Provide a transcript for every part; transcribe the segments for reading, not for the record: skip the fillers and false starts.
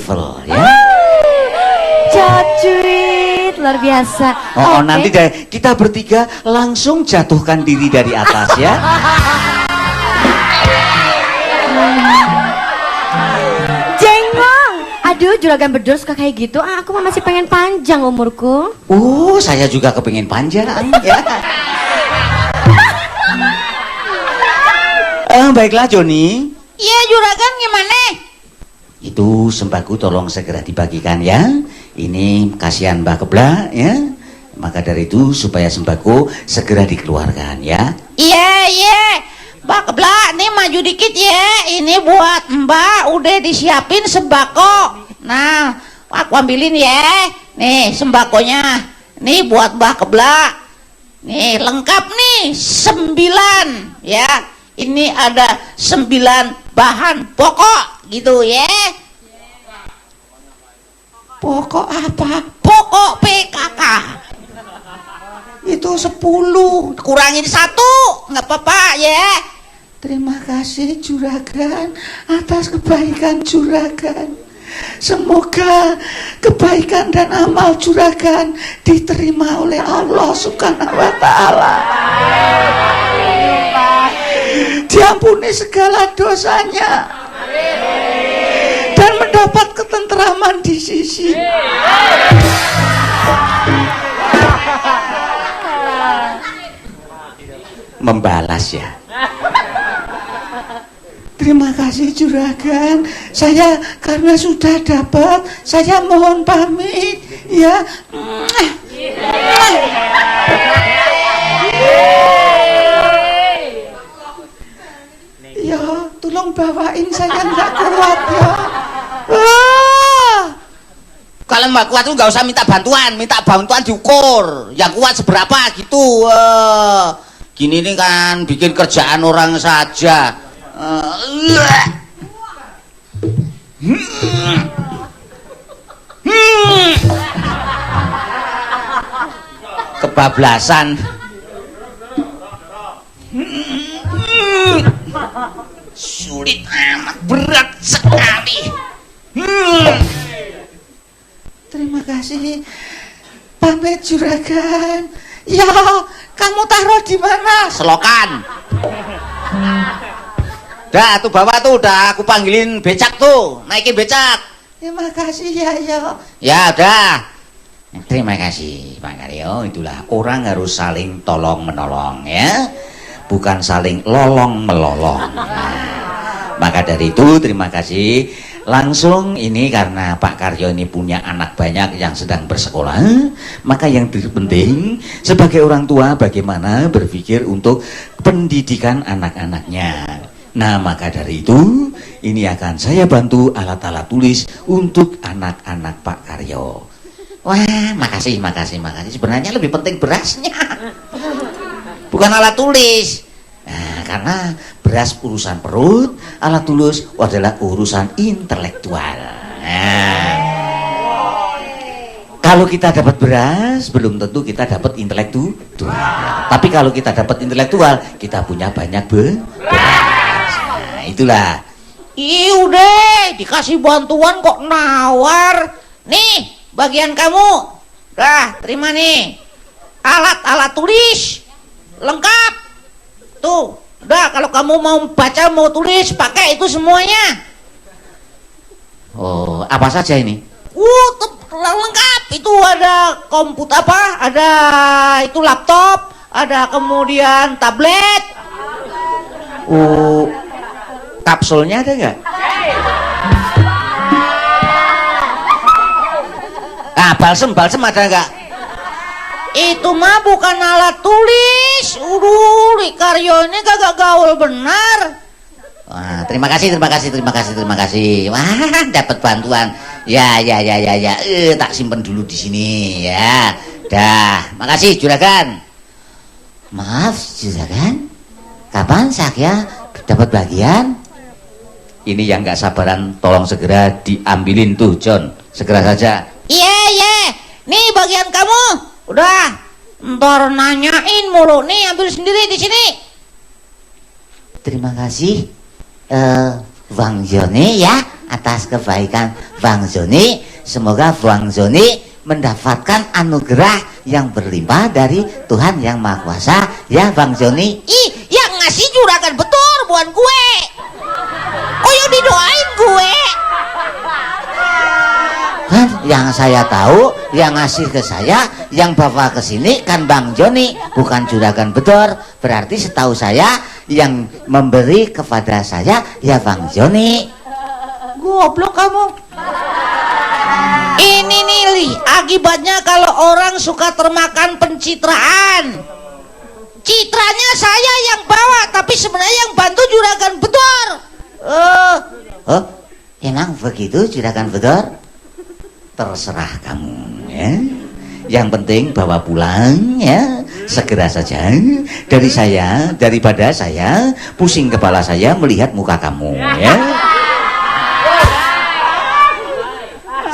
level ya. Cacuit, luar biasa. Oh, nanti deh kita bertiga langsung jatuhkan diri dari atas ya. Jengong, aduh juragan bedor suka kayak gitu. Aku mah masih pengen panjang umurku. Saya juga kepengin panjang ya. Baiklah Joni. Iya juragan gimana? Itu sembako tolong segera dibagikan ya. Ini kasihan Mbak Kebla ya. Maka dari itu supaya sembako segera dikeluarkan ya. Iya. Mbak Kebla, nih maju dikit ya. Ini buat Mbak udah disiapin sembako. Nah, aku ambilin ya. Nih sembakonya. Nih buat Mbak Kebla. Nih lengkap nih 9 ya. Ini ada 9 bahan pokok gitu ya. Pokok apa? Pokok PKK. Itu 10, kurangin 1, nggak apa-apa ya. Terima kasih juragan atas kebaikan juragan. Semoga kebaikan dan amal juragan diterima oleh Allah Subhanahu wa Ta'ala. Diampuni segala dosanya dan mendapat ketentraman di sisi. Membalas ya. Terima kasih juragan. Saya karena sudah dapat, saya mohon pamit ya. Ya, tolong bawain, saya nggak kuat ya. Kalau nggak kuat tuh nggak usah minta bantuan diukur. Yang kuat seberapa gitu. Gini nih kan bikin kerjaan orang saja. Kebablasan. Sulit amat, berat sekali. Terima kasih. Pamit juragan. Ya, kamu taruh di mana? Selokan. Dah tuh bawa tuh, udah aku panggilin becak tuh, naikin becak. Terima kasih ya. Ya udah. Terima kasih Pak Karyo. Itulah orang harus saling tolong menolong ya, bukan saling lolong melolong. Maka dari itu terima kasih. Langsung ini karena Pak Karyo ini punya anak banyak yang sedang bersekolah, maka yang terpenting sebagai orang tua bagaimana berpikir untuk pendidikan anak-anaknya. Nah maka dari itu ini akan saya bantu alat-alat tulis untuk anak-anak Pak Karyo. Wah, makasih. Sebenarnya lebih penting berasnya, bukan alat tulis. Nah, karena beras urusan perut, alat tulis adalah urusan intelektual. Nah, kalau kita dapat beras, belum tentu kita dapat intelektual. Tapi kalau kita dapat intelektual, kita punya banyak beras. Nah, itulah. Ih udah dikasih bantuan kok nawar. Nih bagian kamu. Dah terima nih. Alat-alat tulis lengkap. Tuh, udah kalau kamu mau baca mau tulis pakai itu semuanya. Oh, apa saja ini? Lengkap. Itu ada komputer ada itu laptop, ada kemudian tablet. Oh, kapsulnya ada nggak? Balsem ada nggak? Itu mah bukan alat tulis. Karyo ini kagak gaul benar. Wah, terima kasih. Wah, dapat bantuan. Ya. Tak simpen dulu di sini ya. Dah, makasih juragan. Maaf juragan, kapan saya dapat bagian? Ini yang nggak sabaran, tolong segera diambilin tuh John, segera saja. Iya. Nih bagian kamu. Udah. Ntar nanyain mulu nih, ambil sendiri di sini. Terima kasih Bang Joni ya atas kebaikan Bang Joni. Semoga Bang Joni mendapatkan anugerah yang berlimpah dari Tuhan Yang Maha Kuasa ya Bang Joni. Ih, yang ngasih juragan betul bukan gue. Oh yang didoain gue. Kan yang saya tahu yang ngasih ke saya, yang bawa ke sini kan Bang Joni, bukan juragan Bedor. Berarti setahu saya yang memberi kepada saya ya Bang Joni. Goblok kamu. Ini nih Li, akibatnya kalau orang suka termakan pencitraan. Citranya saya yang bawa, tapi sebenarnya yang bantu juragan Bedor. Oh, emang begitu juragan Bedor? Terserah kamu ya. Yang penting bawa pulang ya, segera saja dari saya, daripada saya pusing kepala saya melihat muka kamu ya.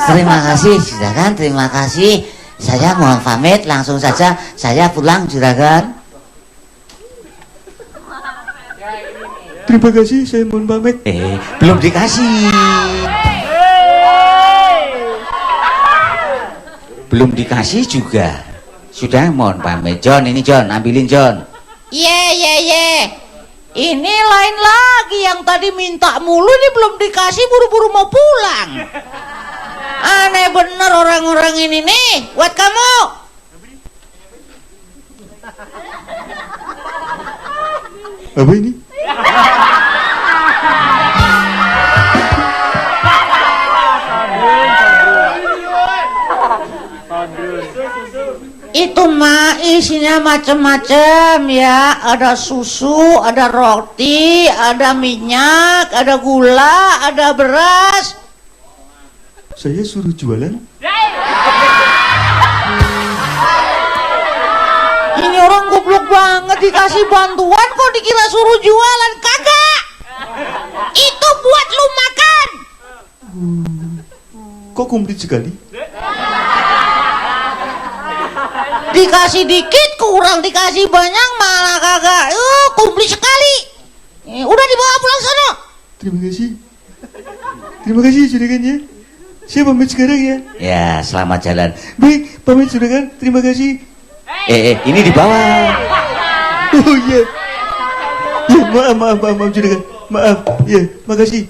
Terima kasih juragan, terima kasih. Saya mohon pamit langsung saja, saya pulang juragan. Terima kasih, saya mohon pamit. Belum dikasih. Belum dikasih juga. Sudah mohon pamit. John, ini John, ambilin John. Ye. Ini lain lagi yang tadi minta mulu, ini belum dikasih buru-buru mau pulang. Aneh bener orang-orang ini nih. Buat kamu. Apa ini? Itu mah isinya macem-macem ya. Ada susu, ada roti, ada minyak, ada gula, ada beras. Saya suruh jualan. Ini orang goblok banget, dikasih bantuan kok dikira suruh jualan. Kagak. Itu buat lu makan. Kok komplit sekali? Dikasih dikit kurang, dikasih banyak malah kagak. Komplit sekali. Udah dibawa pulang sana. Terima kasih. Terima kasih juragan ya. Saya pamit sekarang ya. Ya, selamat jalan. Baik, pamit juragan. Terima kasih. Ini di bawah. Oh iya. Ya, maaf juragan. Maaf. Ya, makasih.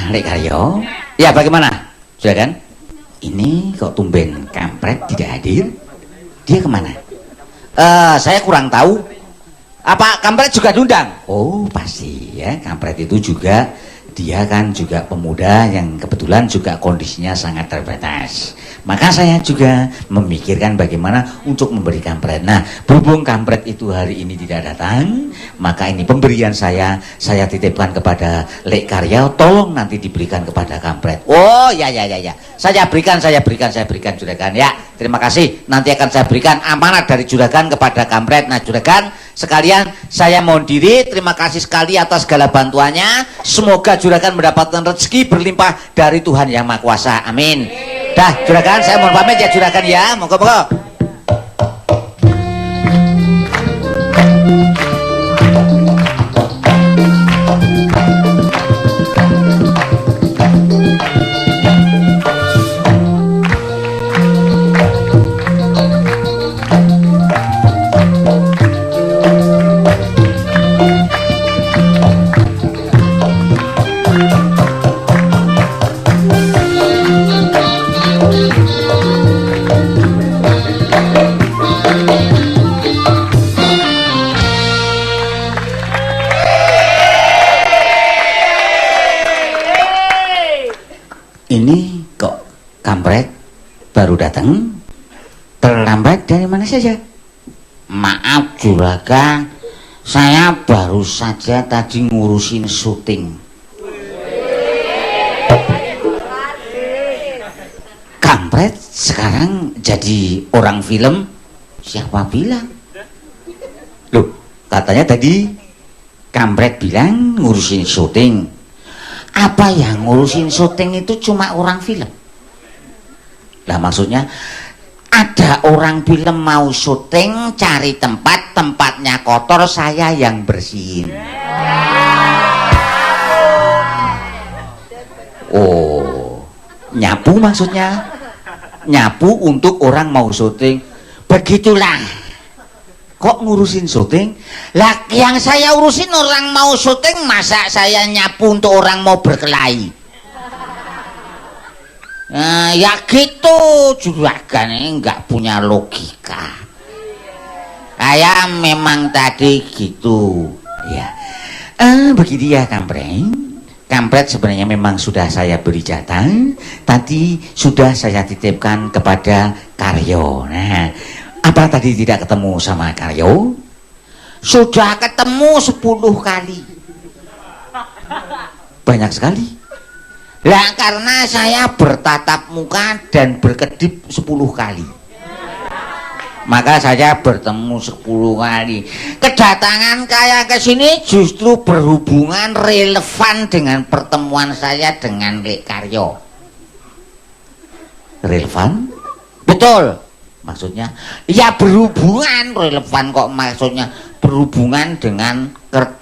Lek Karyo. Ya, bagaimana? Juragan? Ini kok tumben kampret tidak hadir? Dia kemana? Saya kurang tahu. Apa kampret juga diundang? Oh pasti ya, kampret itu juga dia kan juga pemuda yang kebetulan juga kondisinya sangat terbatas. Maka saya juga memikirkan bagaimana untuk memberi kampret. Nah, berhubung kampret itu hari ini tidak datang, maka ini pemberian saya titipkan kepada Lek Karya, tolong nanti diberikan kepada kampret. Oh ya. Saya berikan juragan ya. Terima kasih. Nanti akan saya berikan amanat dari juragan kepada kampret. Nah, juragan sekalian saya mohon diri, terima kasih sekali atas segala bantuannya. Semoga juragan mendapatkan rezeki berlimpah dari Tuhan Yang Maha Kuasa. Amin. Dah, juragan saya mohon pamit ya juragan ya. Monggo. Ini kok kampret baru datang? Terlambat dari mana saja? Maaf juragan, saya baru saja tadi ngurusin syuting. Kampret sekarang jadi orang film? Siapa bilang? Loh, katanya tadi kampret bilang ngurusin syuting. Apa yang ngurusin syuting itu cuma orang film? Lah maksudnya Ada orang film mau syuting, cari tempat, tempatnya kotor, saya yang bersihin. Oh, nyapu maksudnya? Nyapu untuk orang mau syuting. Begitulah. Kok ngurusin syuting? Lah yang saya urusin orang mau syuting, masa saya nyapu untuk orang mau berkelahi? Nah, ya gitu juragan ini nggak punya logika. Kayak memang tadi gitu. Ya, begini ya Kampret. Kampret sebenarnya memang sudah saya beri jatah. Tadi sudah saya titipkan kepada Karyo. Nah, apa tadi tidak ketemu sama Karyo? Sudah ketemu 10 kali. Banyak sekali. Lah karena saya bertatap muka dan berkedip 10 kali. Maka saya bertemu 10 kali. Kedatangan saya ke sini justru berhubungan relevan dengan pertemuan saya dengan Lek Karyo. Relevan? Betul. Maksudnya ya berhubungan, relevan kok maksudnya berhubungan dengan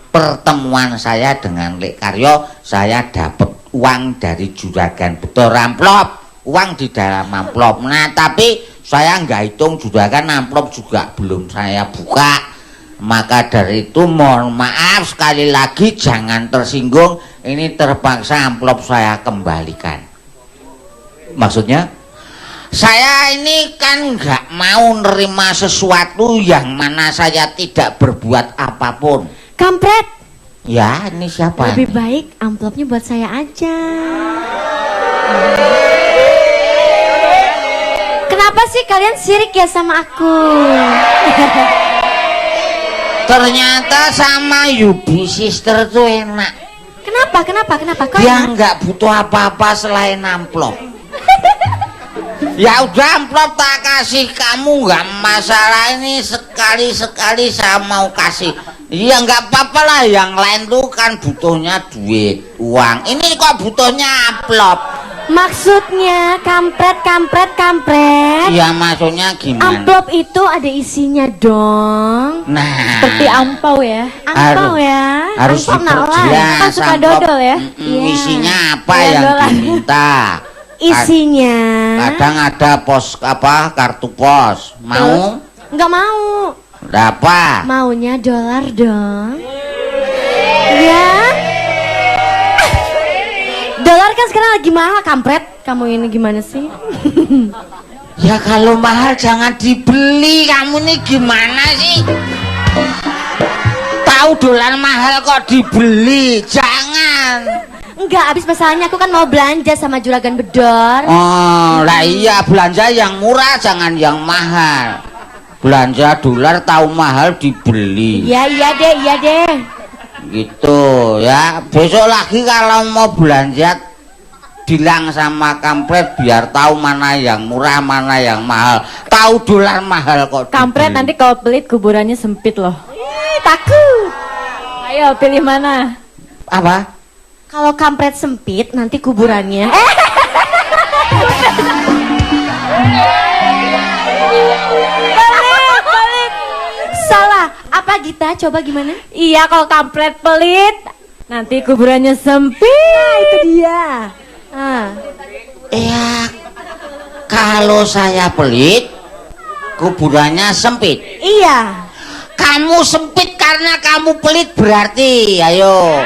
pertemuan saya dengan Lek Karyo. Saya dapat uang dari juragan, betul, amplop, uang di dalam amplop. Nah tapi saya nggak hitung juragan, amplop juga belum saya buka. Maka dari itu mohon maaf sekali lagi, jangan tersinggung, ini terpaksa amplop saya kembalikan. Maksudnya saya ini kan nggak mau nerima sesuatu yang mana saya tidak berbuat apapun. Kampret. Ya, ini siapa? Lebih baik amplopnya buat saya aja. Kenapa sih kalian sirik ya sama aku? Ternyata sama Yubi Sister tuh enak. Kenapa? Kok Dia nggak butuh apa-apa selain amplop. Ya udah, amplop tak kasih kamu, nggak masalah, ini sekali-sekali saya mau kasih. Iya nggak apa-apa lah, yang lain tuh kan butuhnya duit, uang. Ini kok butuhnya amplop. maksudnya kampret? Iya maksudnya gimana? Amplop itu ada isinya dong. Nah, seperti ampau ya. Ampau ya. Harus diperjelas. Kan suka dodol ya. Isinya apa ya, yang dolar. diminta? Isinya. Kadang ada pos apa, kartu pos. Mau? Nggak mau. Berapa? Maunya dolar dong. Ya. Dolar kan sekarang lagi mahal, kampret. Kamu ini gimana sih? Ya kalau mahal jangan dibeli. Kamu ini gimana sih? Tahu dolar mahal kok dibeli? Jangan. Enggak, habis masalahnya aku kan mau belanja sama juragan bedor. Oh, lah iya, belanja yang murah, jangan yang mahal. Belanja dolar tahu mahal dibeli. Iya deh. Gitu ya. Besok lagi kalau mau belanja bilang sama kampret biar tahu mana yang murah, mana yang mahal. Tahu dolar mahal kok dibeli. Kampret nanti kalau pelit kuburannya sempit loh. Takut. Ayo pilih mana? Apa? Kalau kampret sempit nanti kuburannya. Pelit. Salah. Apa Gita? Coba gimana? Iya, kalau kampret pelit nanti kuburannya sempit. Nah, itu dia. Ya, kalau saya pelit, kuburannya sempit. Iya. Kamu sempit karena kamu pelit berarti, ayo.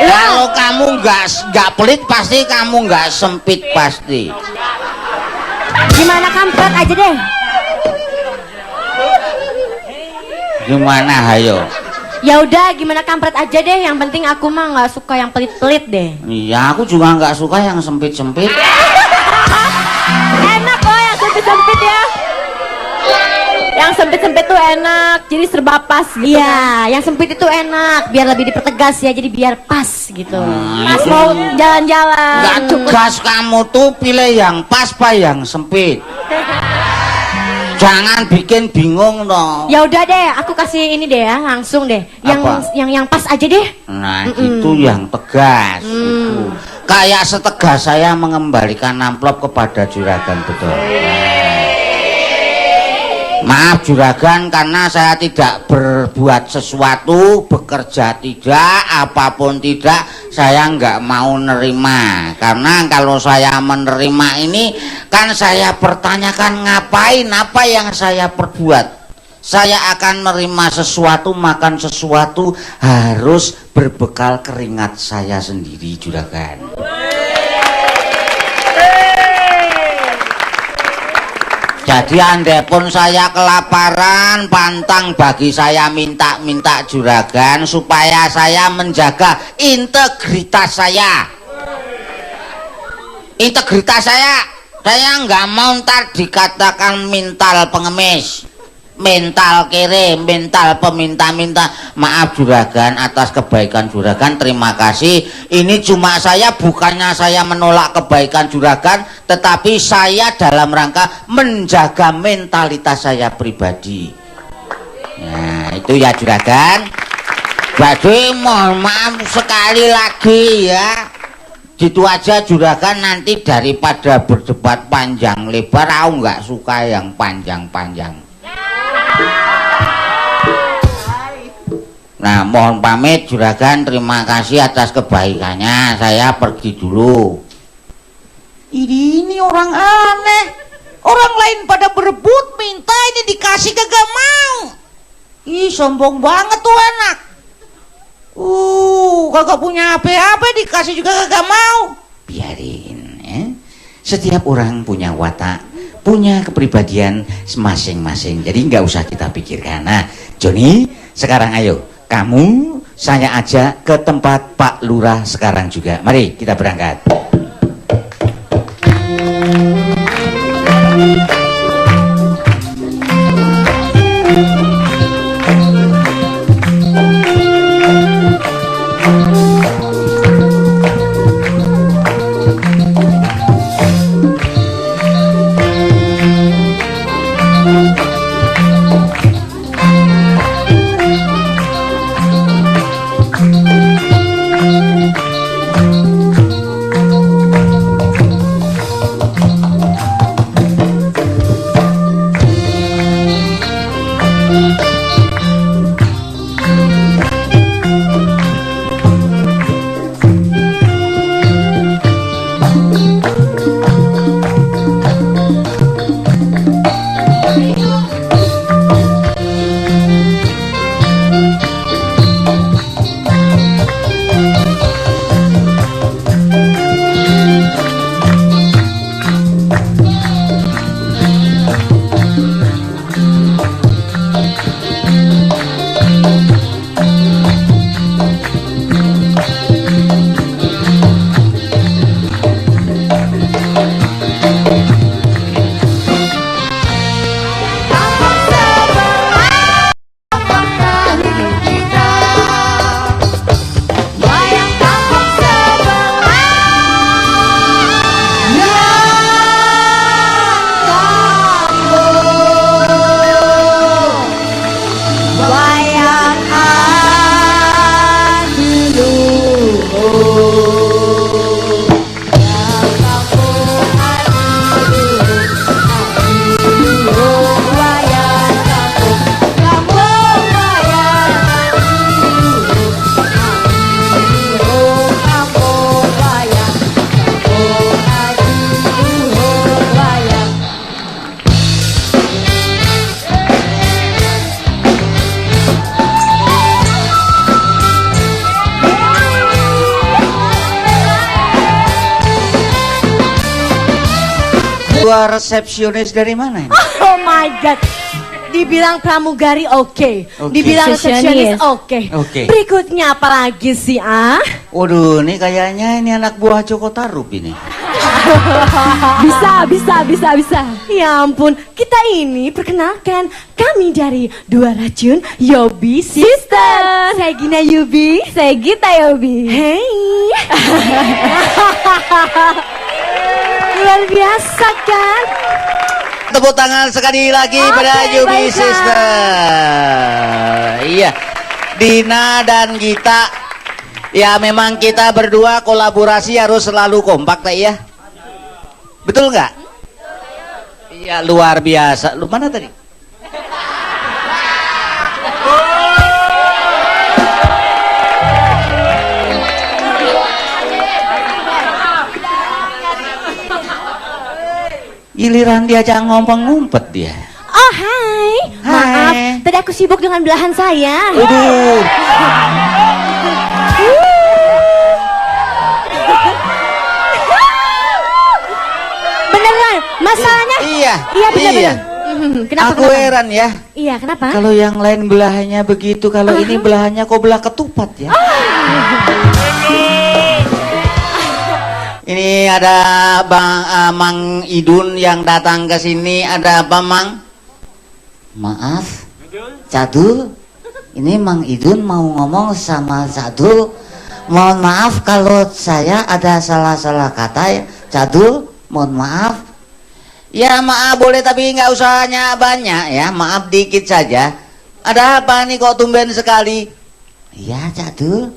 Kalau kamu nggak pelit pasti kamu nggak sempit pasti. Gimana kampret aja deh. Gimana, ayo? Ya udah, gimana kampret aja deh. Yang penting aku mah nggak suka yang pelit-pelit deh. Iya, aku juga nggak suka yang sempit-sempit. Enak kok yang sempit-sempit ya. Yang sempit-sempit tuh enak, jadi serba pas gitu. Iya, yang sempit itu enak, biar lebih dipertegas ya, jadi biar pas gitu. Pas mau jalan-jalan. Nggak tegas kamu tuh, pilih yang pas apa yang sempit. Jangan bikin bingung dong. Ya udah deh, aku kasih ini deh ya, langsung deh. Yang pas aja deh. Nah, itu yang tegas. Itu. Kayak setegas saya mengembalikan amplop kepada juragan, betul. Maaf juragan, karena saya tidak berbuat sesuatu, bekerja tidak, apapun tidak, saya nggak mau nerima. Karena kalau saya menerima ini, kan saya pertanyakan ngapain, apa yang saya perbuat. Saya akan menerima sesuatu, makan sesuatu, harus berbekal keringat saya sendiri juragan. Jadi andai-pun saya kelaparan, pantang bagi saya minta-minta juragan supaya saya menjaga integritas saya. Integritas saya nggak mau ntar dikatakan mental pengemis, mental kere, mental peminta-minta. Maaf juragan atas kebaikan juragan, terima kasih. Ini cuma saya, bukannya saya menolak kebaikan juragan, tetapi saya dalam rangka menjaga mentalitas saya pribadi. Nah itu ya juragan. Jadi mohon maaf sekali lagi ya, gitu aja juragan. Nanti daripada berdebat panjang lebar, aku nggak suka yang panjang-panjang. Nah mohon pamit juragan, terima kasih atas kebaikannya, saya pergi dulu. Ini orang aneh, orang lain pada berebut minta, ini dikasih kagak mau. Ih sombong banget tuh anak. Kagak punya apa-apa dikasih juga kagak mau. Biarin ya. Setiap orang punya watak, punya kepribadian masing-masing, jadi nggak usah kita pikirkan. Nah Joni, sekarang ayo kamu saya ajak ke tempat Pak Lurah sekarang juga. Mari kita berangkat. Dua resepsionis dari mana ini? Oh my god. Dibilang pramugari oke. Dibilang resepsionis oke. Berikutnya apa lagi sih Waduh, ini kayaknya ini anak buah Joko Tarub ini. Bisa. Ya ampun, kita ini perkenalkan, kami dari Dua Racun Yobi Sister. Saya Gina Yobi, saya Gita Yobi. Hey. Luar biasa kan? Tepuk tangan sekali lagi pada Yubi Sister. Iya, Dina dan Gita. Ya memang kita berdua kolaborasi harus selalu kompak, tak ya? Betul nggak? Iya luar biasa. Lu mana tadi? Giliran diajak ngumpet dia. Oh hai, maaf, tadi aku sibuk dengan belahan saya. Waduh. Beneran, masalahnya? Iya. Iya benar. Iya. Kenapa? Aku heran ya. Iya, kenapa? Kalau yang lain belahannya begitu, kalau ini belahannya kok belah ketupat ya. Ini ada Mang Idun yang datang ke sini. Ada apa, Mang? Maaf, Cadul. Ini Mang Idun mau ngomong sama Cadul. Mohon maaf kalau saya ada salah-salah kata ya, Cadul. Mohon maaf. Ya maaf boleh tapi nggak usahnya banyak ya. Maaf dikit saja. Ada apa nih kok tumben sekali? Iya, Cadul.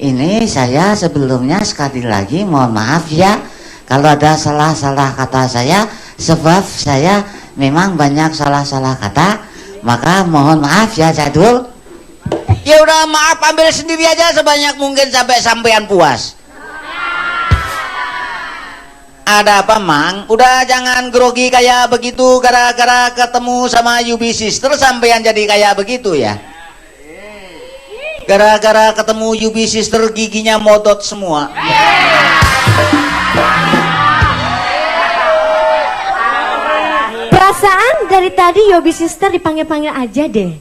Ini saya sebelumnya sekali lagi mohon maaf ya kalau ada salah-salah kata saya, sebab saya memang banyak salah-salah kata, maka mohon maaf ya Cadul. Ya udah maaf, ambil sendiri aja sebanyak mungkin sampai sampean puas. Ada apa, Mang? Udah jangan grogi kayak begitu gara-gara ketemu sama Yubi Sister sampean jadi kayak begitu ya. Gara-gara ketemu Yubi Sister giginya modot semua. Perasaan dari tadi Yubi Sister dipanggil-panggil aja deh.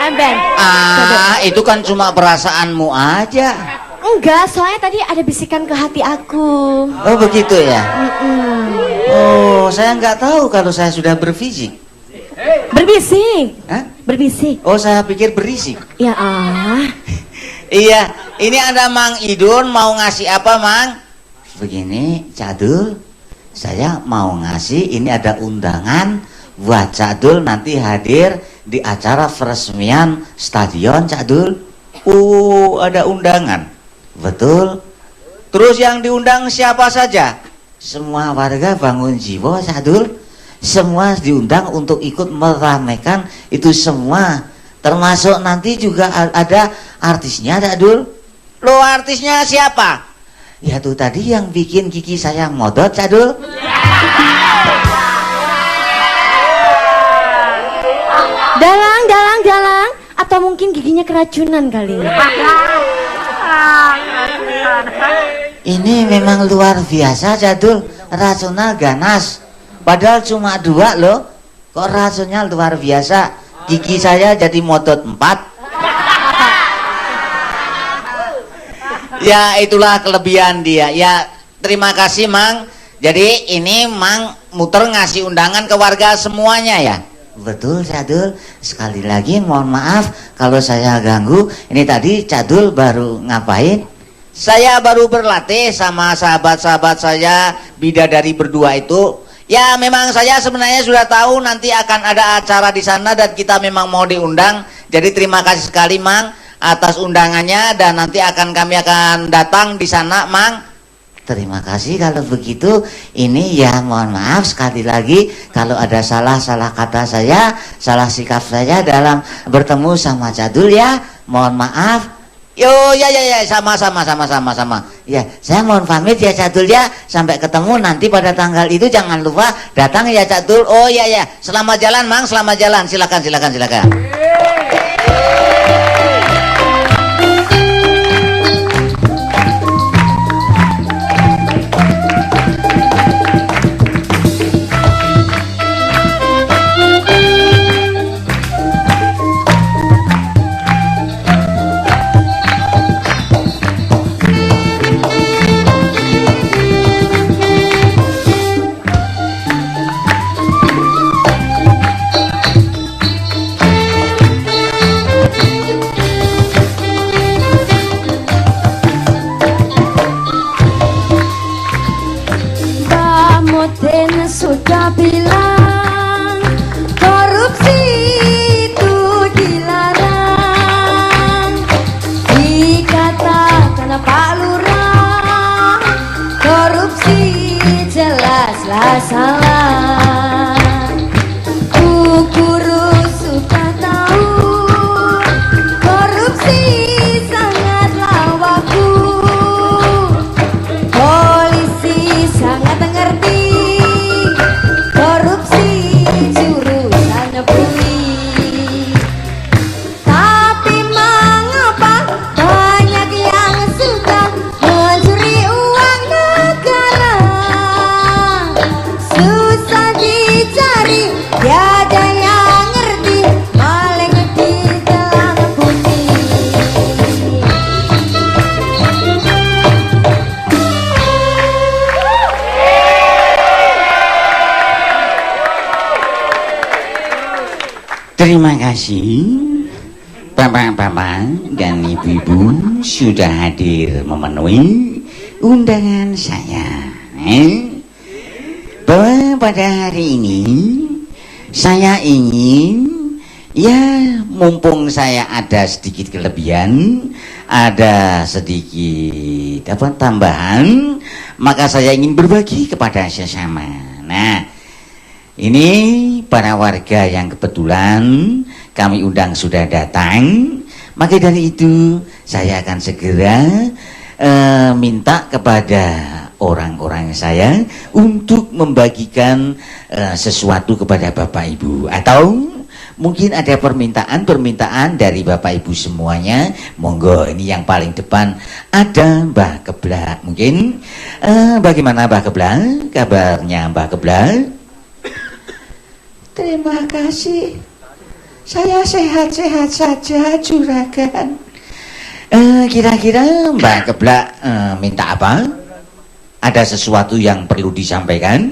Amben. Itu kan cuma perasaanmu aja. Enggak, soalnya tadi ada bisikan ke hati aku. Oh begitu ya. Oh saya nggak tahu kalau saya sudah berfisik. Berbisik. Hah? Berbisik. Oh saya pikir berisik. Ya Iya, ini ada Mang Idun mau ngasih apa, Mang? Begini, Cadul, saya mau ngasih, ini ada undangan buat Cadul nanti hadir di acara peresmian stadion, Cadul. Ada undangan. Betul. Terus yang diundang siapa saja? Semua warga Bangun Jiwo, Cadul. Semua diundang untuk ikut meramaikan itu semua. Termasuk nanti juga ada artisnya, Cadul. Lo artisnya siapa? Ya tuh tadi yang bikin gigi saya modot, Cadul. Dalang. Atau mungkin giginya keracunan kali. Ini memang luar biasa, Cadul. Racunnya ganas. Padahal cuma 2 loh. Kok racunnya luar biasa? Gigi saya jadi modot 4. Ya itulah kelebihan dia. Ya terima kasih, Mang. Jadi ini Mang muter ngasih undangan ke warga semuanya ya. Betul, Cadul. Sekali lagi mohon maaf kalau saya ganggu. Ini tadi Cadul baru ngapain? Saya baru berlatih sama sahabat-sahabat saya bidadari berdua itu. Ya memang saya sebenarnya sudah tahu nanti akan ada acara di sana dan kita memang mau diundang. Jadi terima kasih sekali, Mang, atas undangannya dan nanti kami akan datang di sana, Mang. Terima kasih kalau begitu. Ini ya mohon maaf sekali lagi kalau ada salah kata saya, salah sikap saya dalam bertemu sama Cadul ya. Mohon maaf. Yo ya sama. Ya, saya mohon pamit ya Cadul ya. Sampai ketemu nanti pada tanggal itu, jangan lupa datang ya Cadul. Oh ya. Selamat jalan, Mang, selamat jalan. Silakan. salah. Ku kurus sudah tahu korupsi sangatlah waku. Polisi sangat mengerti korupsi jurusan bui. Tapi mengapa banyak yang suka mencuri uang negara? Susah dicari, tiada yang ngerti, maling ditelan bumi. Terima kasih Bapak-bapak dan Ibu-ibu sudah hadir memenuhi undangan saya. Bahwa pada hari ini saya ingin, ya mumpung saya ada sedikit kelebihan, ada sedikit tambahan, maka saya ingin berbagi kepada sesama. Nah, ini para warga yang kebetulan kami undang sudah datang, maka dari itu saya akan segera minta kepada orang-orang saya untuk membagikan sesuatu kepada Bapak Ibu, atau mungkin ada permintaan dari Bapak Ibu semuanya. Monggo, ini yang paling depan ada Mbah Keblak. Mungkin bagaimana Mbah Keblak? Kabarnya Mbah Keblak? Terima kasih. Saya sehat-sehat saja, Juragan. Kira-kira Mbak Keblak minta apa? Ada sesuatu yang perlu disampaikan?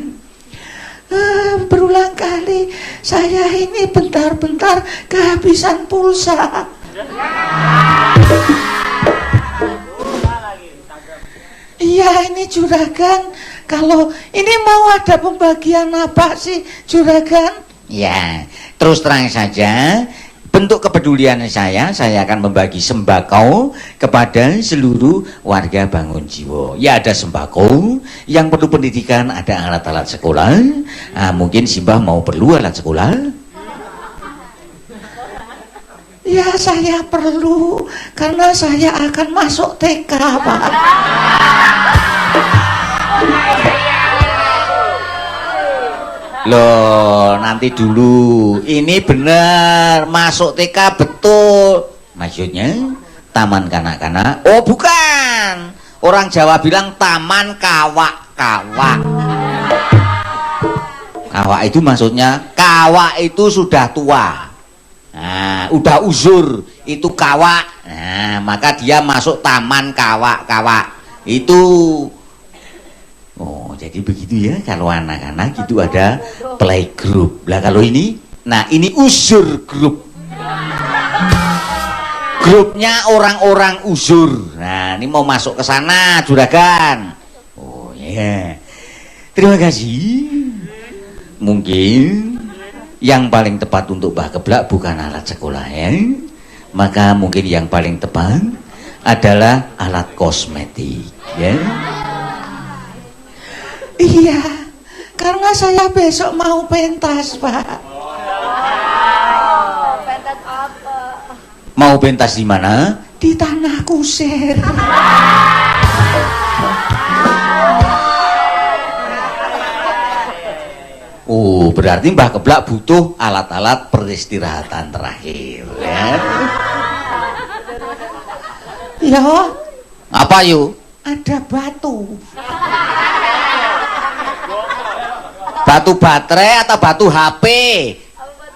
Berulang kali saya ini bentar-bentar kehabisan pulsa. Iya, ini Juragan. Kalau ini mau ada pembagian apa sih, Juragan? Ya, terus terang saja, bentuk kepedulian saya akan membagi sembako kepada seluruh warga Bangun Jiwo. Ya, ada sembako, yang perlu pendidikan, ada alat-alat sekolah. Mungkin Simbah mau perlu alat sekolah? Ya, saya perlu, karena saya akan masuk TK, Pak. Loh, nanti dulu. Ini benar masuk TK betul. Maksudnya taman kanak-kanak? Oh, bukan. Orang Jawa bilang taman kawak-kawak. Kawak itu maksudnya kawak itu sudah tua. Nah, udah uzur, itu kawak. Nah, maka dia masuk taman kawak-kawak. Itu. Oh, jadi begitu ya. Kalau anak-anak itu ada playgroup. Lah kalau ini, nah ini uzur grup. Grupnya orang-orang uzur. Nah, ini mau masuk ke sana, Juragan. Oh ya. Yeah. Terima kasih. Mungkin yang paling tepat untuk Mbah Keblak bukan alat sekolah ya. Maka mungkin yang paling tepat adalah alat kosmetik ya. Iya, karena saya besok mau pentas, Pak. Pentas apa? Mau pentas di mana? Di Tanah Kusir. Oh, berarti Mbah Keblak butuh alat-alat peristirahatan terakhir ya. Ya, Apa yuk? ada batu. Batu baterai atau batu HP?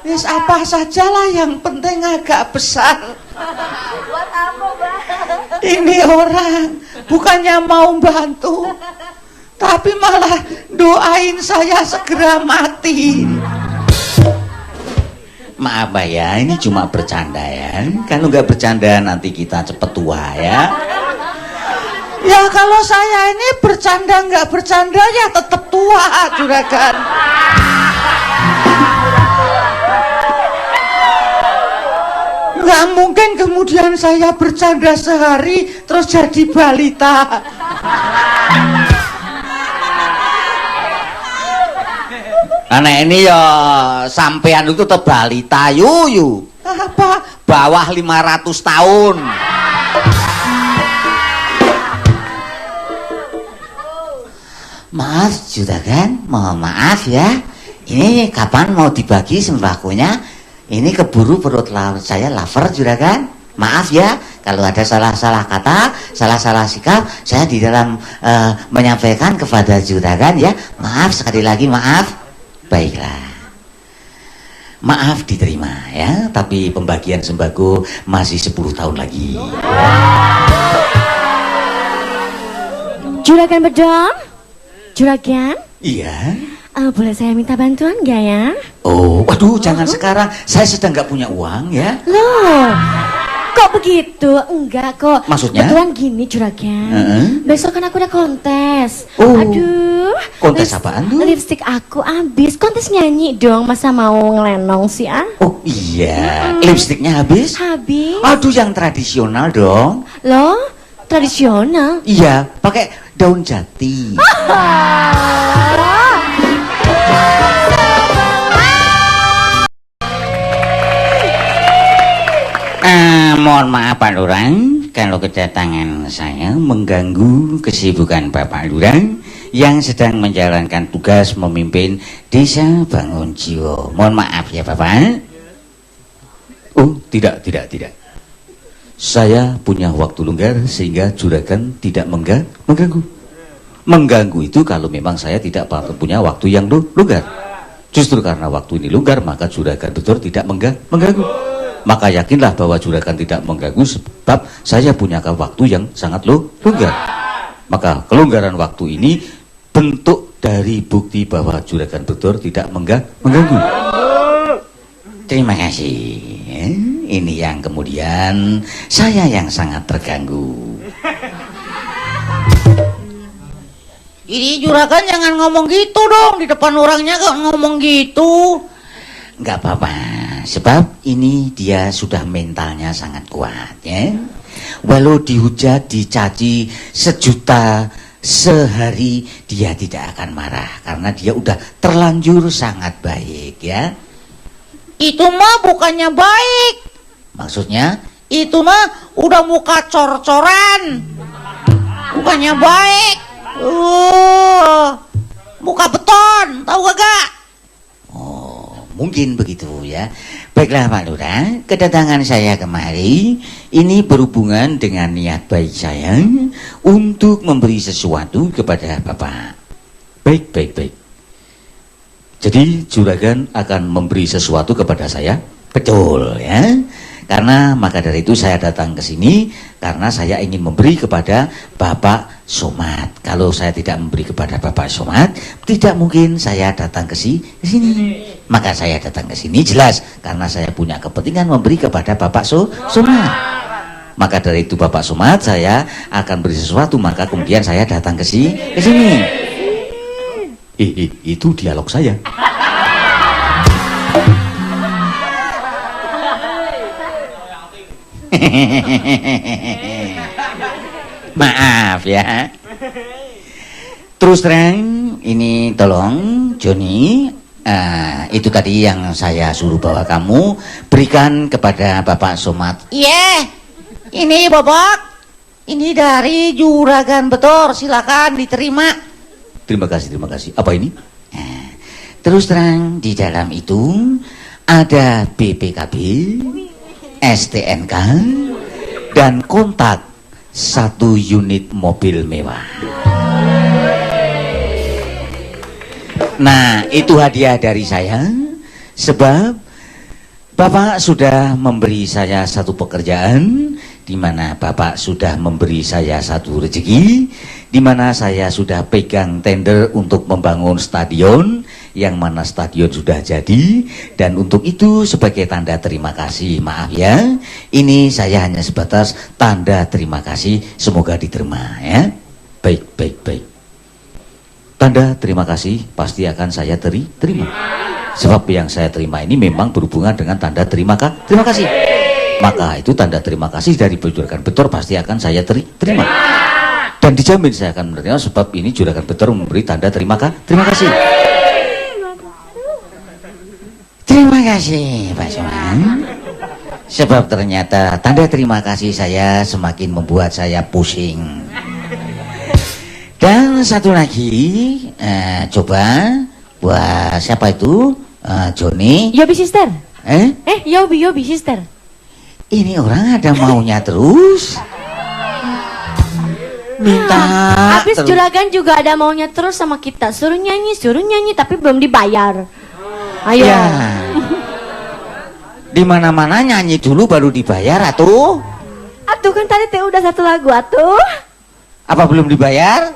Wis apa sajalah, yang penting agak besar. Buat apa, Bang? Ini orang bukannya mau bantu, tapi malah doain saya segera mati. Maaf ya, ini cuma bercanda ya. Kalau nggak bercanda nanti kita cepet tua ya. Ya kalau saya ini bercanda nggak bercanda ya tetap tua, Juragan. Nggak mungkin kemudian saya bercanda sehari terus jadi balita. Anak ini ya sampean itu tebalita yuyu. Apa? Bawah 500 tahun. Maaf juragan, mohon maaf ya. Ini kapan mau dibagi sembakonya? Ini keburu perut saya lapar juragan. Maaf ya, kalau ada salah-salah kata, salah-salah sikap, saya di dalam menyampaikan kepada juragan ya. Maaf sekali lagi, maaf. Baiklah. Maaf diterima ya, tapi pembagian sembako masih 10 tahun lagi. Juragan Bedong? Juragan? Iya. Boleh saya minta bantuan nggak ya? Oh, waduh, jangan sekarang. Saya sedang nggak punya uang ya. Loh, kok begitu? Enggak kok. Maksudnya? Kebetulan gini juragan. Besok kan aku ada kontes. Oh. Aduh. Kontes apaan tuh? Lipstik aku habis. Kontes nyanyi dong. Masa mau ngelenong sih ah? Oh iya, lipstiknya habis? Habis. Aduh, yang tradisional dong. Loh, tradisional. Iya, pakai daun jati. Mohon maaf Pak Lurah, kalau kedatangan saya mengganggu kesibukan Bapak Lurah yang sedang menjalankan tugas memimpin Desa Bangun Jiwo. Mohon maaf ya Bapak. Oh, tidak. Saya punya waktu longgar sehingga juragan tidak mengganggu. Mengganggu itu kalau memang saya tidak punya waktu yang longgar. Justru karena waktu ini longgar, maka juragan betul tidak mengganggu. Maka yakinlah bahwa juragan tidak mengganggu sebab saya punya waktu yang sangat longgar. Maka kelonggaran waktu ini bentuk dari bukti bahwa juragan betul tidak mengganggu. Terima kasih. Ini yang kemudian saya yang sangat terganggu. Ini juragan jangan ngomong gitu dong, di depan orangnya kok ngomong gitu. Nggak apa-apa, sebab ini dia sudah mentalnya sangat kuat ya. Walau dihujat, dicaci 1.000.000 sehari, dia tidak akan marah karena dia udah terlanjur sangat baik ya. Itu mah bukannya baik. Maksudnya? Itu mah udah muka cor-coran. Bukannya baik. Muka beton, tahu gak? Oh, mungkin begitu ya. Baiklah Pak Lurah, kedatangan saya kemari ini berhubungan dengan niat baik saya untuk memberi sesuatu kepada Bapak. Baik. Jadi juragan akan memberi sesuatu kepada saya? Betul ya. Karena maka dari itu saya datang ke sini karena saya ingin memberi kepada Bapak Somad. Kalau saya tidak memberi kepada Bapak Somad, tidak mungkin saya datang ke sini. Maka saya datang ke sini jelas karena saya punya kepentingan memberi kepada Bapak Somad. Maka dari itu Bapak Somad saya akan beri sesuatu, maka kemudian saya datang ke sini. Itu dialog saya. Maaf ya. Terus terang ini tolong Joni, itu tadi yang saya suruh bawa kamu berikan kepada Bapak Somad. Iya, ini Bapak, ini dari juragan Betor, silakan diterima. Terima kasih. Apa ini? Terus terang di dalam itu ada BPKB, STNK, dan kontak 1 unit mobil mewah. Nah, itu hadiah dari saya sebab Bapak sudah memberi saya satu pekerjaan, di mana Bapak sudah memberi saya satu rezeki, di mana saya sudah pegang tender untuk membangun stadion, yang mana stadion sudah jadi, dan untuk itu sebagai tanda terima kasih, maaf ya, ini saya hanya sebatas tanda terima kasih, semoga diterima ya. Baik. Tanda terima kasih pasti akan saya terima. Sebab yang saya terima ini memang berhubungan dengan tanda terima kasih. Maka itu tanda terima kasih dari juragan Betor pasti akan saya terima. Dan dijamin saya akan menerima sebab ini juragan Betor memberi tanda terima kasih. Terima kasih Pak Soman. Sebab ternyata tanda terima kasih saya semakin membuat saya pusing. Dan satu lagi, coba buat siapa itu? Joni. Yobi sister. Yobi sister. Ini orang ada maunya terus. Minta. Habis juragan juga ada maunya terus sama kita. Suruh nyanyi, tapi belum dibayar. Ayo. Ya. Di mana-mana nyanyi dulu baru dibayar atuh. Atuh kan tadi teh udah satu lagu atuh. Apa belum dibayar?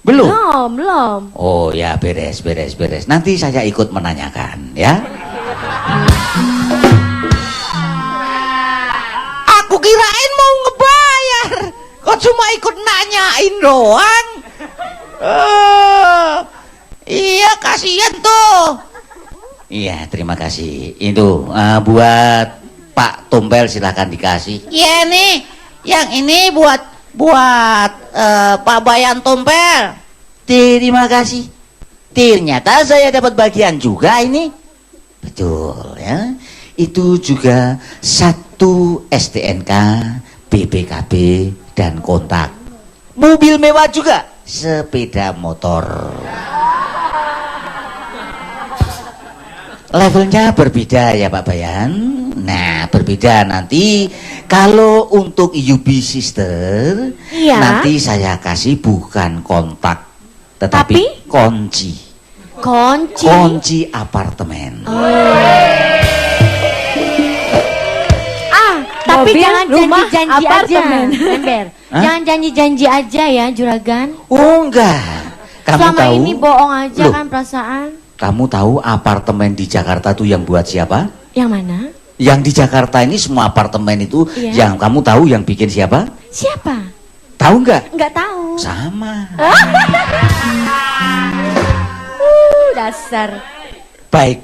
Belum. Belum. Oh ya, beres. Nanti saya ikut menanyakan ya. Aku kirain mau ngebayar. Kok cuma ikut nanyain doang? Iya, kasihan tuh. Iya, terima kasih. Itu buat Pak Tompel silahkan dikasih. Iya nih, yang ini buat Pak Bayan Tompel. Terima kasih. Ternyata saya dapat bagian juga ini. Betul ya. Itu juga 1 STNK, BPKB dan kontak. Mobil mewah juga, sepeda motor. Levelnya berbeda ya Pak Bayan. Nah, berbeda nanti kalau untuk Yubi Sister, iya. Nanti saya kasih bukan kontak, tetapi kunci apartemen. Tapi mobil, jangan rumah, janji-janji aja, apartemen. Ember. Jangan janji-janji aja ya, juragan. Oh enggak. Kamu Selama tahu? ini bohong aja Loh, kan perasaan. Kamu tahu apartemen di Jakarta tuh yang buat siapa? Yang mana? Yang di Jakarta ini semua apartemen itu Iya. yang kamu tahu yang bikin siapa? Siapa? Tahu nggak? Nggak tahu. Sama. Dasar. Baik.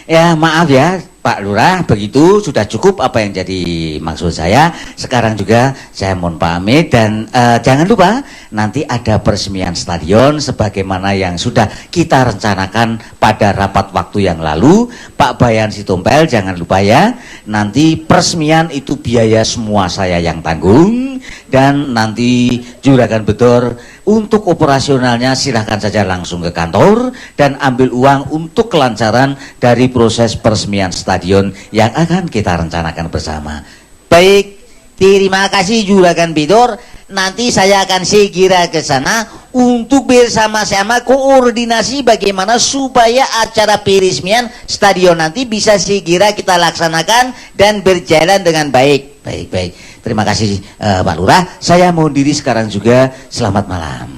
Ya maaf ya Pak Lurah, begitu sudah cukup apa yang jadi maksud saya. Sekarang juga saya mohon pamit dan jangan lupa nanti ada peresmian stadion sebagaimana yang sudah kita rencanakan pada rapat waktu yang lalu. Pak Bayan Sitompel jangan lupa ya, nanti peresmian itu biaya semua saya yang tanggung dan nanti Juragan Bedor untuk operasionalnya silahkan saja langsung ke kantor dan ambil uang untuk kelancaran dari proses peresmian stadion yang akan kita rencanakan bersama. Baik, terima kasih Juragan Bedor. Nanti saya akan segera ke sana untuk bersama-sama koordinasi bagaimana supaya acara peresmian stadion nanti bisa segera kita laksanakan dan berjalan dengan baik. Baik. Terima kasih Pak Lurah. Saya mohon diri sekarang juga. Selamat malam.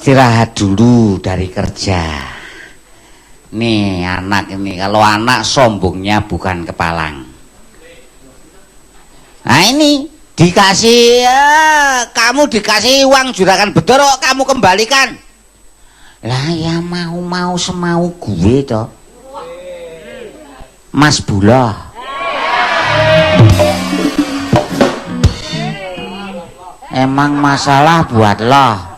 Istirahat dulu dari kerja. Nih anak ini, kalau anak sombongnya bukan kepalang. Nah ini dikasih kamu dikasih uang Juragan Bedor kok kamu kembalikan. Lah ya mau semau gue toh. Mas Buloh. Emang masalah buat lo.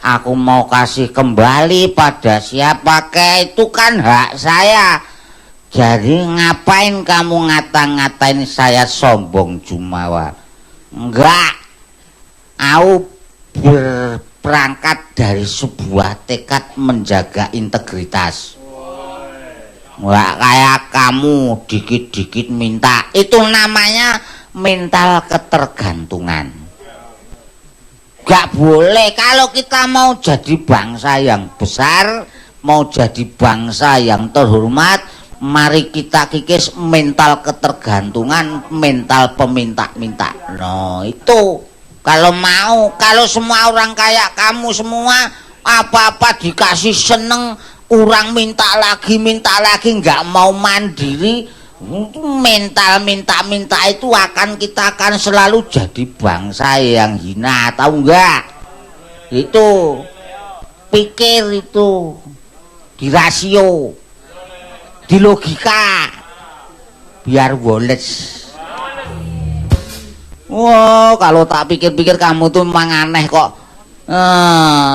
Aku mau kasih kembali pada siapa kek, itu kan hak saya. Jadi ngapain kamu ngata-ngatain saya sombong Jumawa? Enggak. Aku berangkat dari sebuah tekad menjaga integritas. Nggak kayak kamu dikit-dikit minta. Itu namanya mental ketergantungan. Gak boleh. Kalau kita mau jadi bangsa yang besar, mau jadi bangsa yang terhormat, mari kita kikis mental ketergantungan, mental peminta-minta. No, itu kalau mau, kalau semua orang kayak kamu semua, apa-apa dikasih seneng, orang minta lagi, nggak mau mandiri, mental minta itu kita akan selalu jadi bangsa yang hina, tahu nggak? Itu pikir itu di rasio, di logika, biar woles. Wow, kalau tak pikir-pikir kamu tuh memang aneh kok.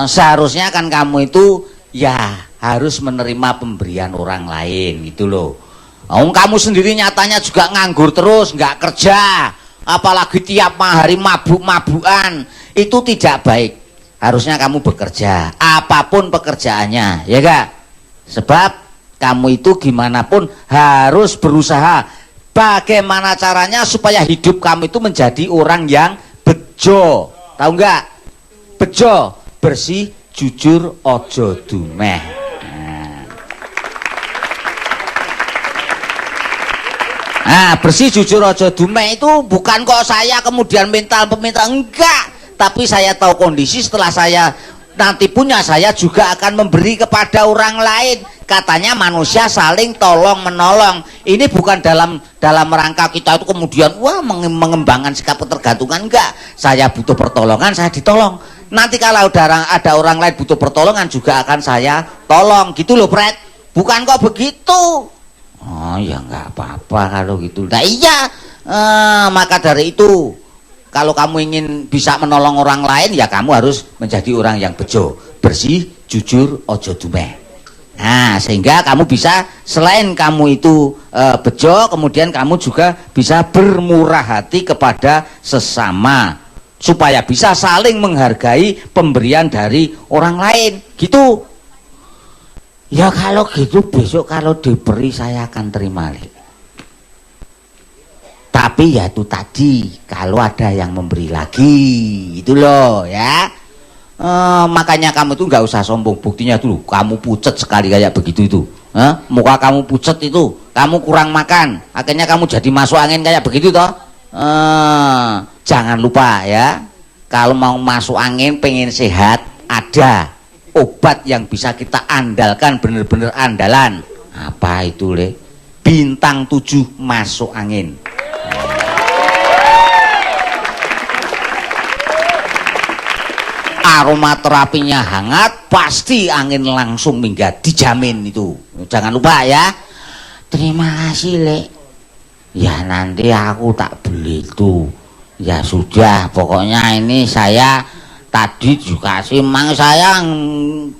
Seharusnya kan kamu itu ya harus menerima pemberian orang lain gitu loh. Kamu sendiri nyatanya juga nganggur terus, nggak kerja, apalagi tiap hari mabuk-mabukan. Itu tidak baik. Harusnya kamu bekerja, apapun pekerjaannya, ya gak? Sebab kamu itu gimana pun harus berusaha. Bagaimana caranya supaya hidup kamu itu menjadi orang yang bejo, tahu nggak? Bejo, bersih, jujur, ojo dumeh. Nah, bersih, jujur, ojo dumeh itu bukan kok saya kemudian mental peminta, enggak. Tapi saya tahu kondisi setelah saya nanti punya, saya juga akan memberi kepada orang lain. Katanya manusia saling tolong menolong. Ini bukan dalam rangka kita itu kemudian wah mengembangkan sikap ketergantungan, enggak. Saya butuh pertolongan, saya ditolong. Nanti kalau ada orang lain butuh pertolongan juga akan saya tolong, gitu loh, Pret. Bukan kok begitu. Oh ya nggak apa-apa kalau gitu. Nah iya, maka dari itu kalau kamu ingin bisa menolong orang lain, ya kamu harus menjadi orang yang bejo, bersih, jujur, ojo dumeh. Nah, sehingga kamu bisa, selain kamu itu bejo, kemudian kamu juga bisa bermurah hati kepada sesama, supaya bisa saling menghargai pemberian dari orang lain, gitu. Ya kalau gitu besok kalau diberi saya akan terima. Tapi ya itu tadi, kalau ada yang memberi lagi, itu loh ya. Makanya kamu tuh nggak usah sombong. Buktinya dulu, kamu pucet sekali kayak begitu itu. Muka kamu pucet itu, kamu kurang makan, akhirnya kamu jadi masuk angin kayak begitu toh. Jangan lupa ya, kalau mau masuk angin, pengen sehat, ada obat yang bisa kita andalkan, bener-bener andalan. Apa itu le? Bintang 7 masuk angin. Aroma terapinya hangat, pasti angin langsung minggat, dijamin itu. Jangan lupa ya. Terima kasih le. Ya nanti aku tak beli itu. Ya sudah, pokoknya ini saya tadi juga sih, memang saya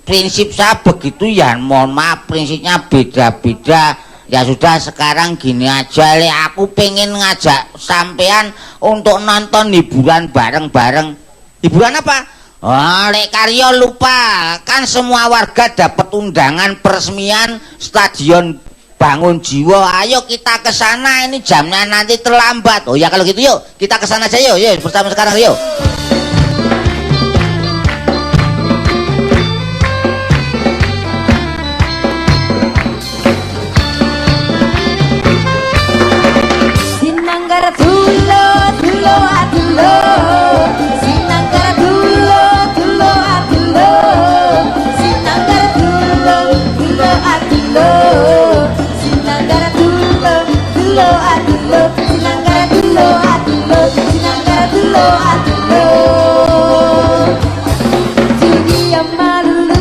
prinsip saya begitu ya. Mohon maaf, prinsipnya beda-beda. Ya sudah, sekarang gini aja le, aku pengen ngajak sampean untuk nonton hiburan bareng-bareng. Hiburan apa? Oh, Lek Karyo lupa, kan semua warga dapat undangan peresmian stadion Bangun Jiwa. Ayo kita ke sana, ini jamnya nanti terlambat. Oh ya kalau gitu yuk, kita ke sana aja yuk, yuk bersama sekarang yuk. Sinanggara dulo dulo adulo, Sinanggara dulo dulo adulo, Sinanggara dulo dulo adulo, Sinanggara dulo dulo adulo, Sinanggara dulo adulo, Sinanggara dulo adulo. Dunia malu,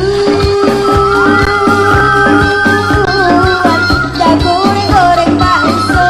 tak goreng-goreng bakso.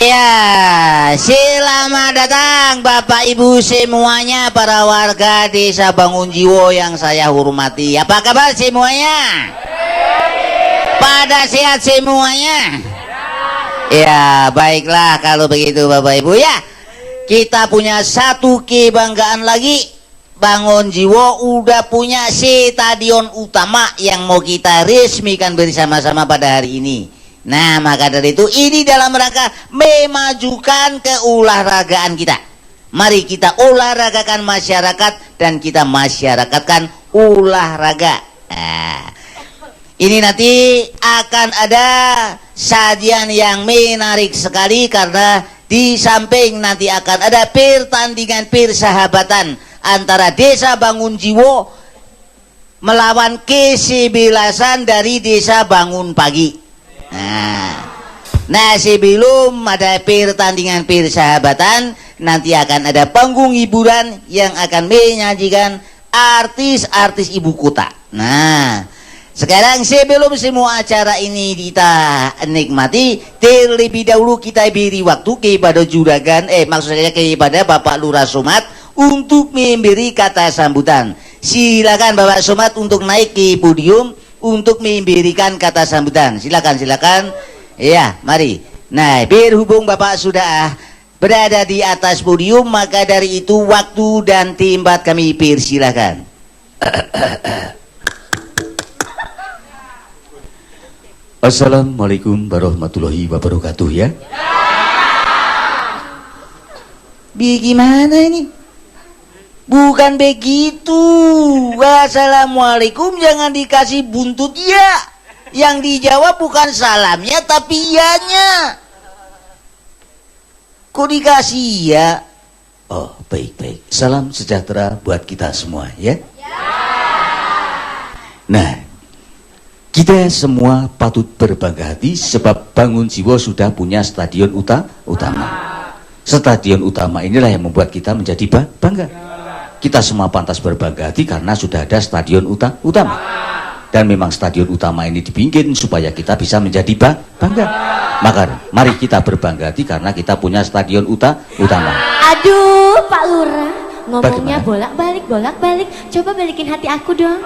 Ya, selamat datang Bapak Ibu semuanya, para warga Desa Bangunjiwo yang saya hormati. Apa kabar semuanya? Pada sehat semuanya? Ya, baiklah kalau begitu Bapak Ibu ya. Kita punya satu kebanggaan lagi. Bangunjiwo udah punya stadion utama yang mau kita resmikan bersama-sama pada hari ini. Nah, maka dari itu ini dalam rangka memajukan keolahragaan kita. Mari kita olahragakan masyarakat dan kita masyarakatkan olahraga. Nah, ini nanti akan ada sajian yang menarik sekali karena di samping nanti akan ada pertandingan persahabatan antara Desa Bangunjiwo melawan kesebelasan dari Desa Bangun Pagi. Nah, sebelum ada pertandingan persahabatan, nanti akan ada panggung hiburan yang akan menyajikan artis-artis ibu kota. Nah, sekarang sebelum semua acara ini kita nikmati, terlebih dahulu kita beri waktu kepada juragan, maksudnya kepada Bapak Lurah Somad untuk memberi kata sambutan. Silakan Bapak Somad untuk naik ke podium untuk memberikan kata sambutan. Silakan. Ya, mari. Nah, berhubung Bapak sudah berada di atas podium, maka dari itu waktu dan tempat kami persilakan. Assalamualaikum warahmatullahi wabarakatuh ya. Bagaimana ini? Bukan begitu. Wassalamualaikum jangan dikasih buntut ya. Yang dijawab bukan salamnya tapi ianya. Kok dikasih ya? Oh, baik. Salam sejahtera buat kita semua ya. Nah, kita semua patut berbangga hati sebab Bangunjiwo sudah punya stadion utama. Stadion utama inilah yang membuat kita menjadi bangga. Kita semua pantas berbangga hati karena sudah ada stadion utama. Dan memang stadion utama ini dibikin supaya kita bisa menjadi bangga. Maka mari kita berbangga hati karena kita punya stadion utama. Aduh, Pak Lurah, ngomongnya Bagaimana? bolak-balik. Coba balikin hati aku dong.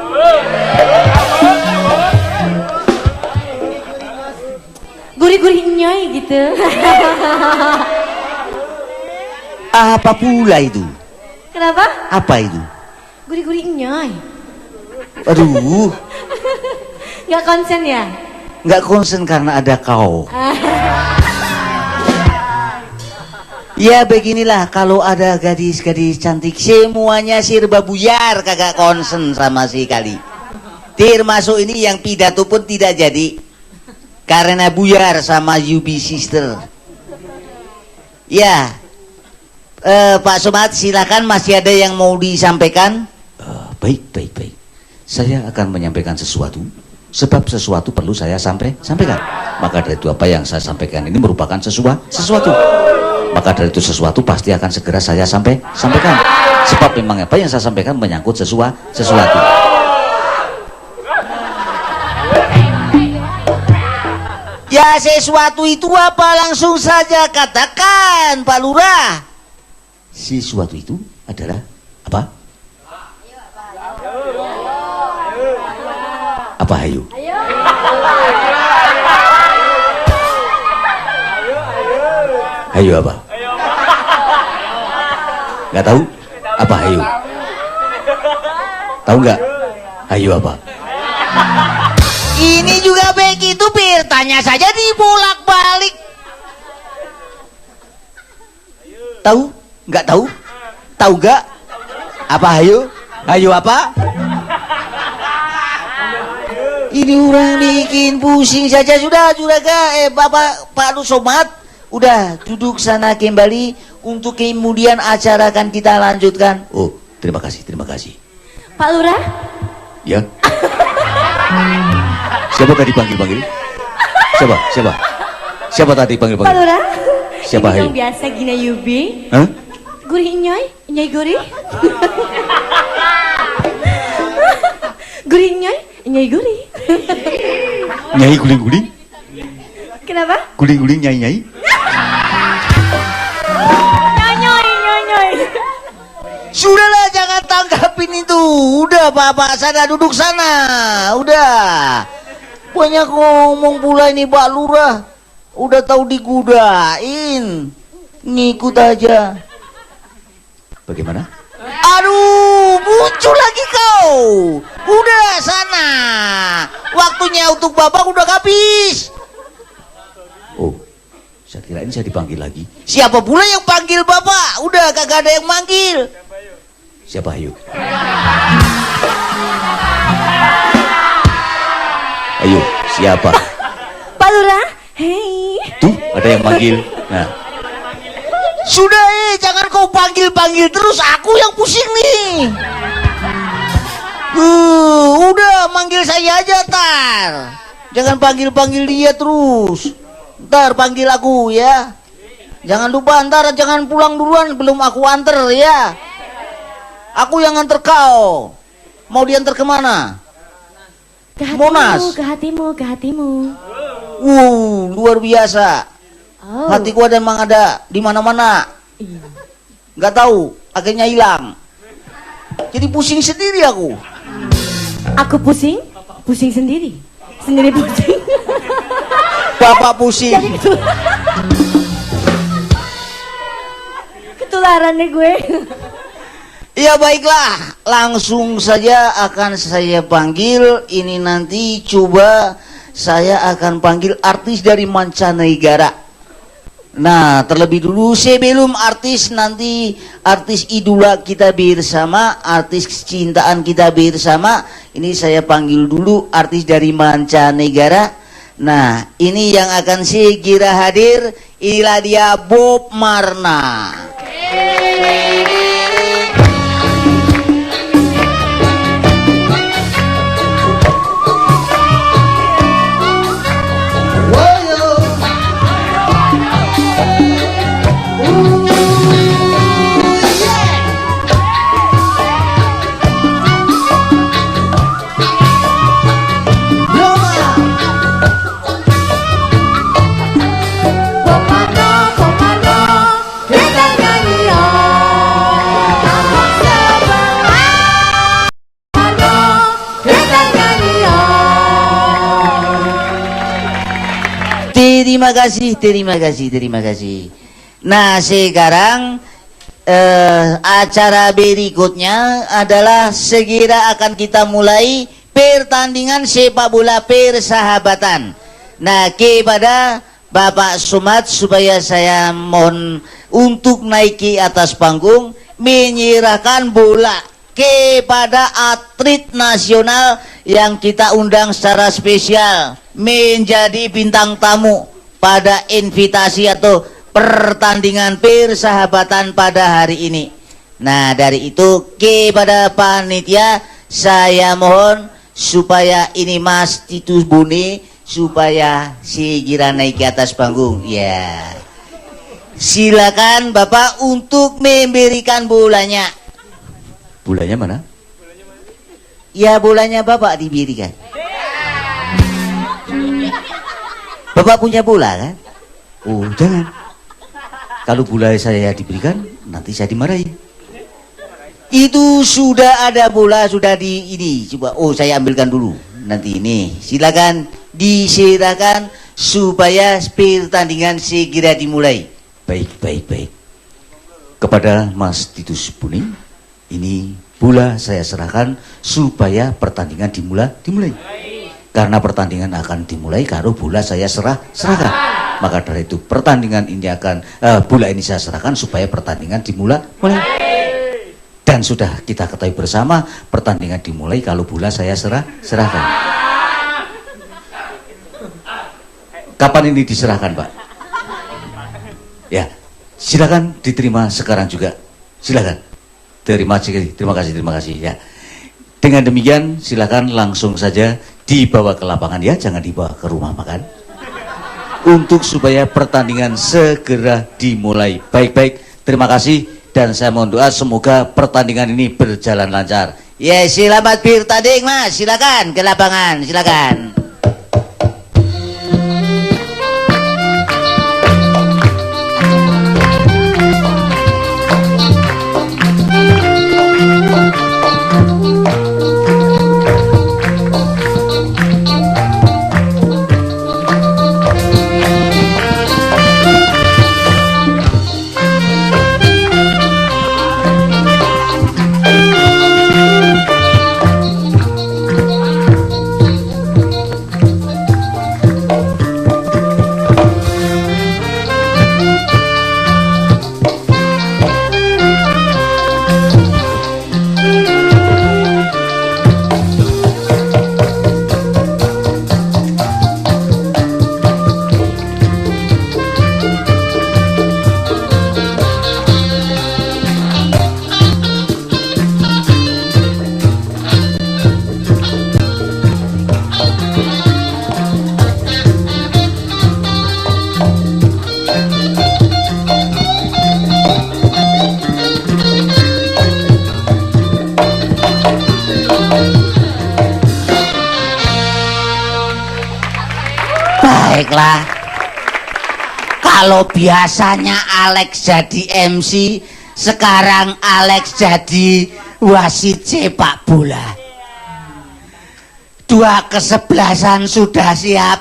Gurih-gurih nyoy gitu. Apa pula itu? Kenapa? Apa itu? Gurih-gurih nyoy. Aduh, Nggak konsen ya? nggak konsen karena ada kau. Ya beginilah kalau ada gadis-gadis cantik semuanya serba buyar, kagak konsen sama sekali. Termasuk ini yang pidato pun tidak jadi karena buyar sama Yubi Sister. Ya, Pak Somad silakan, masih ada yang mau disampaikan? Baik. Saya akan menyampaikan sesuatu. Sebab sesuatu perlu saya sampaikan. Maka dari itu apa yang saya sampaikan ini merupakan sesuatu. Maka dari itu sesuatu pasti akan segera saya sampaikan. Sebab memang apa yang saya sampaikan menyangkut sesuatu. Ya, sesuatu itu apa? Langsung saja katakan, Pak Lurah. Sesuatu itu adalah apa? Apa ayo? Ayo apa? Nggak tahu? Apa ayo? Tahu nggak? Ayo apa? Ini juga begitu, bertanya saja dibolak-balik. Tahu? Nggak tahu? Tahu nggak? Apa ayo? Ayo apa? Ini orang bikin pusing saja. Sudah juraga, Bapak Pak Somad, udah duduk sana kembali untuk kemudian acara akan kita lanjutkan. Oh, terima kasih. Pak Lurah? Ya. Siapa tadi panggil? Siapa tadi panggil? Pak Lurah? Siapa Ini hai? yang biasa gina Yubi. Hah? Gurih nyoy gurih. Gurih nyoy gurih. Nyai guling-guling? Kenapa? Guling-guling nyai-nyai? Sudahlah, jangan tanggapin itu. Udah bapak sana, duduk sana. Udah. Banyak ngomong pula ini Pak Lurah. Udah tahu digudain. Ngikut aja. Bagaimana? Aduh, muncul lagi kau. Udah sana. Waktunya untuk bapak udah habis. Oh, saya kira ini saya dipanggil lagi. Siapa pula yang panggil bapak? Udah kagak ada yang manggil. Siapa ayo? Ayo, siapa? Pak Lurah, hei. Tuh, ada yang manggil. Nah. Sudah jangan kau panggil-panggil terus, aku yang pusing nih. Udah manggil saya aja tar. Jangan panggil-panggil dia terus. Ntar panggil aku ya. Jangan lupa ntar jangan pulang duluan belum aku anter ya. Aku yang anter kau. Mau diantar kemana? Ke hatimu, Monas. ke hatimu, ke hatimu. Luar biasa. Oh. Hatiku ada emang ada di mana-mana. Nggak tahu, akhirnya hilang. Jadi pusing sendiri aku. Aku pusing, pusing sendiri. Sendiri pusing. Bapak pusing. Jadi ketularan nih gue. Ya baiklah, langsung saja akan saya panggil. Ini nanti coba saya akan panggil artis dari mancanegara. Nah, terlebih dulu sebelum artis nanti artis idola kita bersama, artis kecintaan kita bersama, ini saya panggil dulu artis dari mancanegara. Nah, ini yang akan segera hadir, inilah dia Bob Marna. Terima kasih. Nah, sekarang acara berikutnya adalah segera akan kita mulai pertandingan sepak bola persahabatan. Nah, kepada Bapak Somad supaya saya mohon untuk naik ke atas panggung menyerahkan bola kepada atlet nasional yang kita undang secara spesial menjadi bintang tamu pada invitasi atau pertandingan persahabatan pada hari ini. Nah, dari itu kepada panitia saya mohon supaya ini Mas Titus Bune supaya segera naik ke atas panggung. Ya. Silakan Bapak untuk memberikan bolanya. Bolanya mana? Ya, bolanya Bapak diberikan. Bapak punya bola kan? Oh, jangan. Kalau bola saya diberikan, nanti saya dimarahin. Itu sudah ada bola, sudah di ini. Coba, oh saya ambilkan dulu. Nanti ini, silakan diserahkan supaya pertandingan segera dimulai. Baik. Kepada Mas Titus Bune, ini bola saya serahkan supaya pertandingan dimulai. Karena pertandingan akan dimulai kalau bola saya serahkan. Maka dari itu pertandingan ini akan bola ini saya serahkan supaya pertandingan dimulai. Dan sudah kita ketahui bersama pertandingan dimulai kalau bola saya serahkan. Kapan ini diserahkan, Pak? Ya, silakan diterima sekarang juga. Silakan. Terima kasih ya. Dengan demikian silakan langsung saja dibawa ke lapangan ya, jangan dibawa ke rumah makan. Untuk supaya pertandingan segera dimulai. Baik, terima kasih dan saya mohon doa semoga pertandingan ini berjalan lancar. Ya, selamat bertanding Mas, silakan ke lapangan, silakan. baiklah. Kalau biasanya Alex jadi MC, sekarang Alex jadi wasit sepak bola. Dua kesebelasan sudah siap,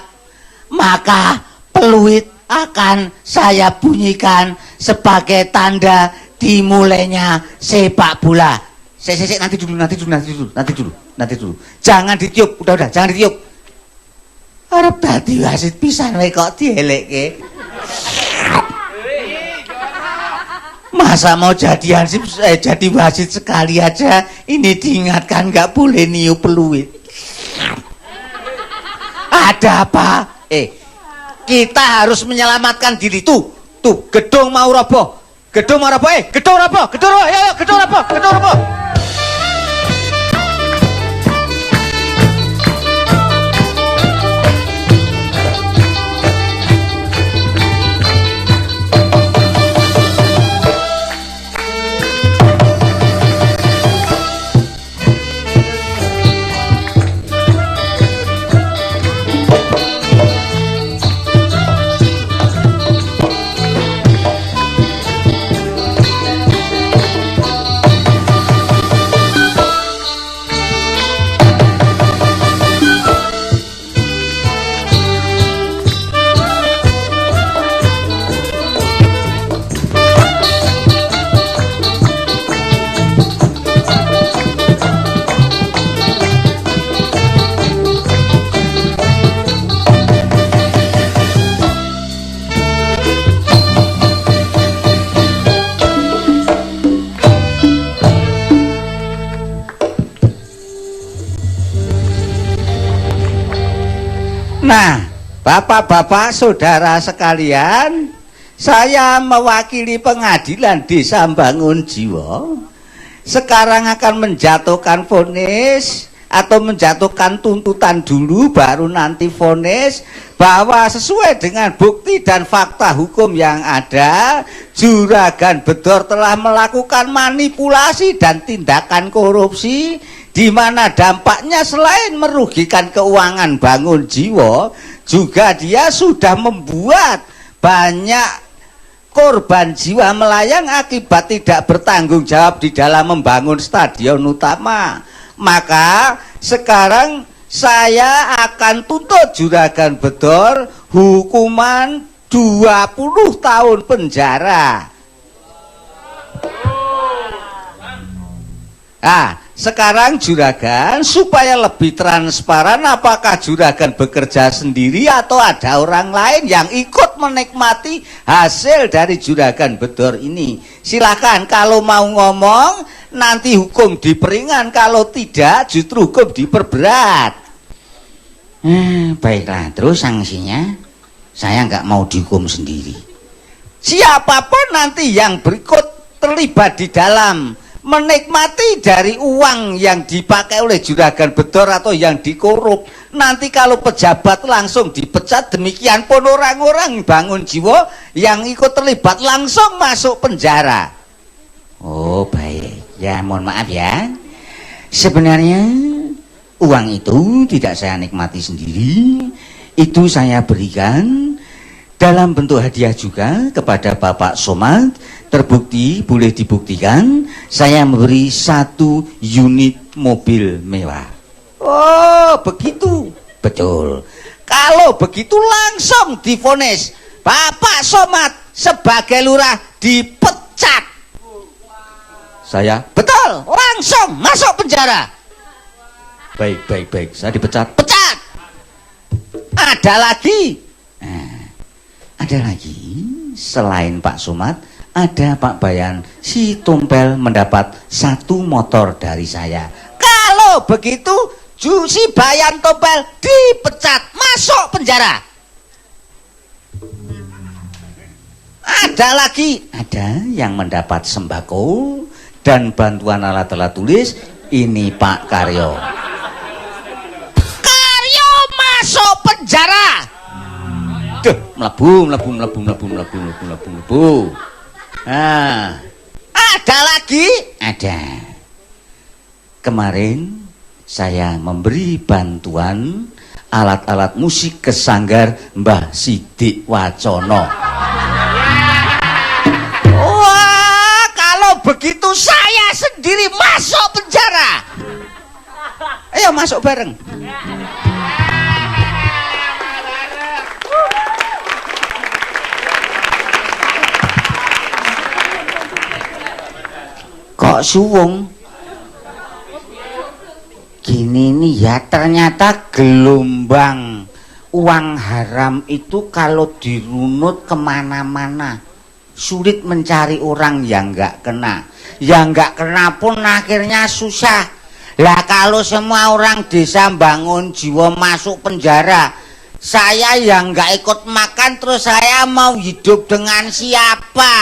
maka peluit akan saya bunyikan sebagai tanda dimulainya sepak bola. Nanti dulu. Jangan ditiup, udah, jangan ditiup. Arep dadi wasit pisan wae kok dielekke. Masa mau jadi wasit sekali aja ini diingatkan nggak boleh niup peluit. Ada apa? Kita harus menyelamatkan diri tuh. Gedung mau roboh. Gedung roboh. Ayo, gedung roboh. Nah, bapak-bapak, saudara sekalian, saya mewakili pengadilan Desa Bangun Jiwa. Sekarang akan menjatuhkan vonis atau menjatuhkan tuntutan dulu, baru nanti vonis bahwa sesuai dengan bukti dan fakta hukum yang ada, Juragan Bedor telah melakukan manipulasi dan tindakan korupsi, di mana dampaknya selain merugikan keuangan Bangun Jiwa, juga dia sudah membuat banyak korban jiwa melayang akibat tidak bertanggung jawab di dalam membangun stadion utama. Maka sekarang saya akan tuntut Juragan Bedor hukuman 20 tahun penjara. Sekarang Juragan, supaya lebih transparan, apakah Juragan bekerja sendiri atau ada orang lain yang ikut menikmati hasil dari Juragan Bedor ini? Silakan, kalau mau ngomong nanti hukum diperingan, kalau tidak justru hukum diperberat. Baiklah, terus sanksinya saya nggak mau dihukum sendiri. Siapapun nanti yang berikut terlibat di dalam menikmati dari uang yang dipakai oleh Juragan Bedor atau yang dikorup, nanti kalau pejabat langsung dipecat, demikian pun orang-orang Bangun Jiwa yang ikut terlibat langsung masuk penjara. Oh baik, ya mohon maaf ya, sebenarnya uang itu tidak saya nikmati sendiri, itu saya berikan dalam bentuk hadiah juga kepada Bapak Somad. Terbukti, boleh dibuktikan, saya memberi 1 unit mobil mewah. Oh begitu, betul. Kalau begitu langsung divonis Bapak Somad sebagai lurah dipecat. Saya, betul, langsung masuk penjara. Baik, saya dipecat. Pecat. Ada lagi selain Pak Somad, ada Pak Bayan si Tumpel mendapat 1 motor dari saya. Kalau begitu si Bayan Tumpel dipecat, masuk penjara. Ada yang mendapat sembako dan bantuan alat-alat tulis. Ini Pak Karyo masuk penjara. Melebu. Ada lagi? Ada. Kemarin saya memberi bantuan alat-alat musik ke sanggar Mbah Sidik Wacono. Wah, kalau begitu saya sendiri masuk penjara. Ayo masuk bareng. Kok suwung? Gini nih ya, ternyata gelombang uang haram itu kalau dirunut kemana-mana sulit mencari orang yang nggak kena. Yang nggak kena pun akhirnya susah. Lah kalau semua orang desa bangun jiwa masuk penjara, saya yang nggak ikut makan terus saya mau hidup dengan siapa?